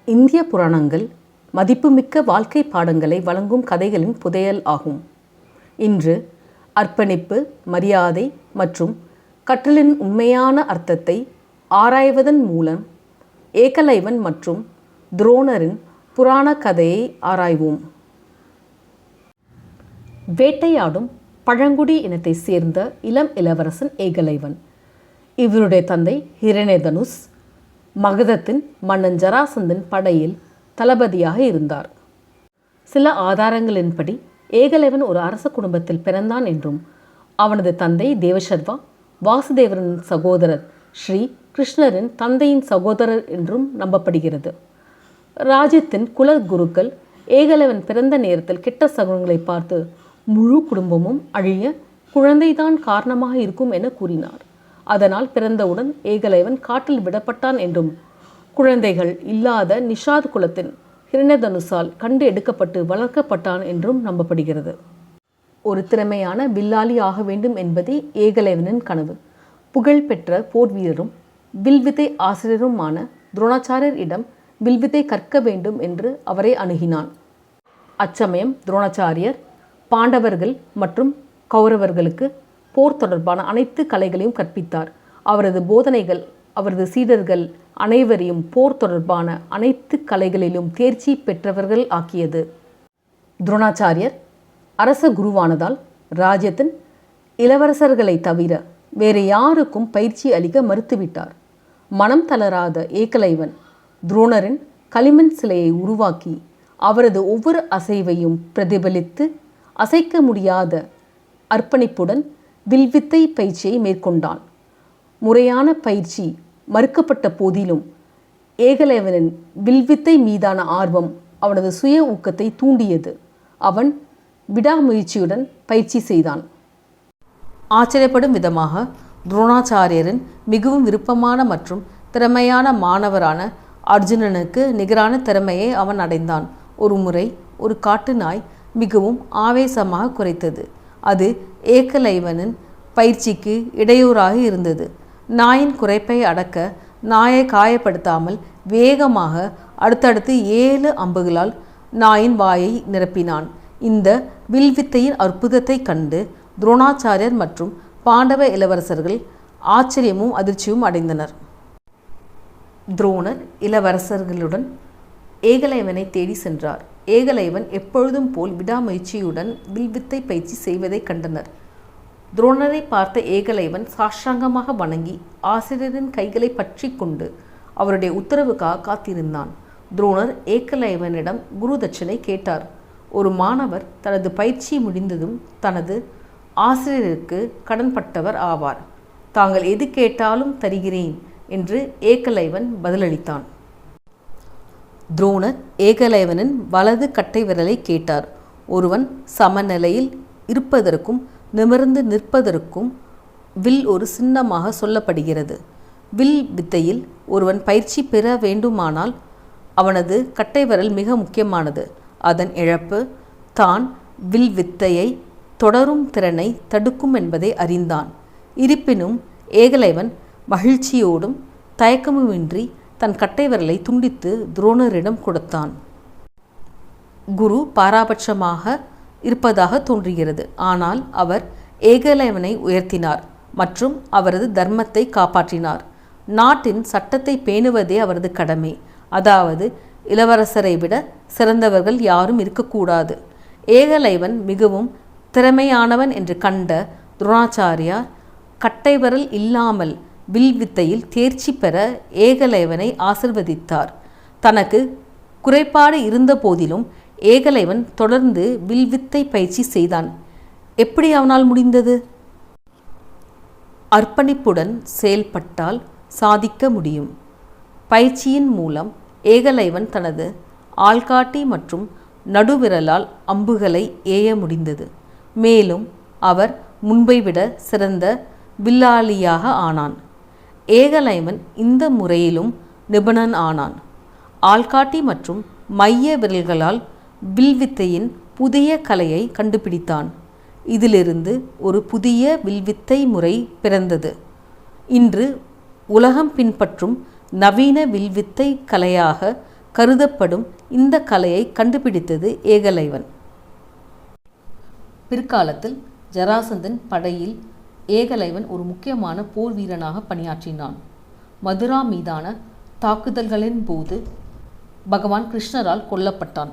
இந்திய புராணங்கள் மதிப்புமிக்க வாழ்க்கை பாடங்களை வழங்கும் கதைகளின் புதையல் ஆகும். இன்று அர்ப்பணிப்பு, மரியாதை மற்றும் கற்றலின் உண்மையான அர்த்தத்தை ஆராய்வதன் மூலம் ஏகலைவன் மற்றும் துரோணரின் புராண கதையை ஆராய்வோம். வேட்டையாடும் பழங்குடி இனத்தை சேர்ந்த இளம் இளவரசன் ஏகலைவன். இவருடைய தந்தை ஹிரண்யதனுஷ் மகதத்தின் மன்னன் ஜராசந்தன் படையில் தளபதியாக இருந்தார். சில ஆதாரங்களின்படி ஏகலைவன் ஒரு அரச குடும்பத்தில் பிறந்தான் என்றும் அவனது தந்தை தேவசர்வா வாசுதேவரின் சகோதரர் ஸ்ரீ கிருஷ்ணரின் தந்தையின் சகோதரர் என்றும் நம்பப்படுகிறது. ராஜ்யத்தின் குல குருக்கள் ஏகலைவன் பிறந்த நேரத்தில் கெட்ட சகுனங்களை பார்த்து முழு குடும்பமும் அழிய குழந்தைதான் காரணமாக இருக்கும் என கூறினார். அதனால் பிறந்தவுடன் ஏகலைவன் காட்டில் விடப்பட்டான் என்றும் குழந்தைகள் இல்லாத நிஷாத் குலத்தின் ஹிரண்யதனுஷால் கண்டு எடுக்கப்பட்டு வளர்க்கப்பட்டான் என்றும் நம்பப்படுகிறது. ஒரு திறமையான வில்லாளி ஆக வேண்டும் என்பதே ஏகலைவனின் கனவு. புகழ்பெற்ற போர் வீரரும் வில்வித்தை ஆசிரியருமான துரோணாச்சாரியர் இடம் வில்வித்தை கற்க வேண்டும் என்று அவரை அணுகினான். அச்சமயம் துரோணாச்சாரியர் பாண்டவர்கள் மற்றும் கௌரவர்களுக்கு போர் தொடர்பான அனைத்து கலைகளையும் கற்பித்தார். அவரது போதனைகள் அவரது சீடர்கள் அனைவரையும் போர் தொடர்பான அனைத்து கலைகளிலும் தேர்ச்சி பெற்றவர்கள் ஆக்கியது. துரோணாச்சாரியர் அரச குருவானதால் ராஜ்யத்தின் இளவரசர்களை தவிர வேறு யாருக்கும் பயிற்சி அளிக்க மறுத்துவிட்டார். மனம் தளராத ஏகலைவன் துரோணரின் களிமண் சிலையை உருவாக்கி அவரது ஒவ்வொரு அசைவையும் பிரதிபலித்து அசைக்க முடியாத அர்ப்பணிப்புடன் வில்வித்தை பயிற்சியை மேற்கொண்டான். முறையான பயிற்சி மறுக்கப்பட்ட போதிலும் ஏகலைவனின் வில்வித்தை மீதான ஆர்வம் அவனது சுய ஊக்கத்தை தூண்டியது. அவன் விடாமுயற்சியுடன் பயிற்சி செய்தான். ஆச்சரியப்படும் விதமாக துரோணாச்சாரியரின் மிகவும் விருப்பமான மற்றும் திறமையான மாணவரான அர்ஜுனனுக்கு நிகரான திறமையை அவன் அடைந்தான். ஒரு முறை ஒரு காட்டு நாய் மிகவும் ஆவேசமாக குரைத்தது. அது ஏகலைவனின் பயிற்சிக்கு இடையூறாக இருந்தது. நாயின் குரைப்பை அடக்க நாயை காயப்படுத்தாமல் வேகமாக அடுத்தடுத்து 7 அம்புகளால் நாயின் வாயை நிரப்பினான். இந்த வில்வித்தையின் அற்புதத்தை கண்டு துரோணாச்சாரியர் மற்றும் பாண்டவ இளவரசர்கள் ஆச்சரியமும் அதிர்ச்சியும் அடைந்தனர். துரோணர் இளவரசர்களுடன் ஏகலைவனை தேடி சென்றார். ஏகலைவன் எப்பொழுதும் போல் விடாமுயற்சியுடன் வில்வித்தை பயிற்சி செய்வதை கண்டனர். துரோணரை பார்த்த ஏகலைவன் சாஷ்டாங்கமாக வணங்கி ஆசிரியரின் கைகளை பற்றி கொண்டு அவருடைய உத்தரவுக்காக காத்திருந்தான். துரோணர் ஏகலைவனிடம் குரு தட்சணை கேட்டார். ஒரு மாணவர் தனது பயிற்சி முடிந்ததும் தனது ஆசிரியருக்கு கடன்பட்டவர் ஆவார். தாங்கள் எது கேட்டாலும் தருகிறேன் என்று ஏகலைவன் பதிலளித்தான். துரோணர் ஏகலைவனின் வலது கட்டை விரலை கேட்டார். ஒருவன் சமநிலையில் இருப்பதற்கும் நிமிர்ந்து நிற்பதற்கும் வில் ஒரு சின்னமாக சொல்லப்படுகிறது. வில் வித்தையில் ஒருவன் பயிற்சி பெற வேண்டுமானால் அவனது கட்டை விரல் மிக முக்கியமானது. அதன் இழப்பு தான் வில் வித்தையை தொடரும் திறனை தடுக்கும் என்பதை அறிந்தான். இருப்பினும் ஏகலைவன் மகிழ்ச்சியோடும் தயக்கமுமின்றி தன் கட்டை விரலை துண்டித்து துரோணரிடம் கொடுத்தான். குரு பாராபட்சமாக இருப்பதாக தோன்றுகிறது. ஆனால் அவர் ஏகலைவனை உயர்த்தினார் மற்றும் அவரது தர்மத்தை காப்பாற்றினார். நாட்டின் சட்டத்தை பேணுவதே அவரது கடமை. அதாவது இளவரசரை விட சிறந்தவர்கள் யாரும் இருக்கக்கூடாது. ஏகலைவன் மிகவும் திறமையானவன் என்று கண்ட துரோணாச்சாரியார் கட்டை விரல் இல்லாமல் வில்வித்தையில் தேர்ச்சி பெற ஏகலைவனை ஆசிர்வதித்தார். தனக்கு குறைபாடு இருந்த போதிலும் ஏகலைவன் தொடர்ந்து வில்வித்தை பயிற்சி செய்தான். எப்படி அவனால் முடிந்தது? அர்ப்பணிப்புடன் செயல்பட்டால் சாதிக்க முடியும். பயிற்சியின் மூலம் ஏகலைவன் தனது ஆள்காட்டி மற்றும் நடுவிரலால் அம்புகளை ஏய முடிந்தது. மேலும் அவர் முன்பை விட சிறந்த வில்லாளியாக ஆனான். ஏகலைவன் இந்த முறையிலும் நிபுணன் ஆனான். ஆள்காட்டி மற்றும் மைய விரல்களால் வில்வித்தையின் புதிய கலையை கண்டுபிடித்தான். இதிலிருந்து ஒரு புதிய வில்வித்தை முறை பிறந்தது. இன்று உலகம் பின்பற்றும் நவீன வில்வித்தை கலையாக கருதப்படும் இந்த கலையை கண்டுபிடித்தது ஏகலைவன். பிற்காலத்தில் ஜராசந்தன் படையில் ஏகலைவன் ஒரு முக்கியமான போர் வீரனாக பணியாற்றினான். மதுரா மீதான தாக்குதல்களின் போது பகவான் கிருஷ்ணரால் கொல்லப்பட்டான்.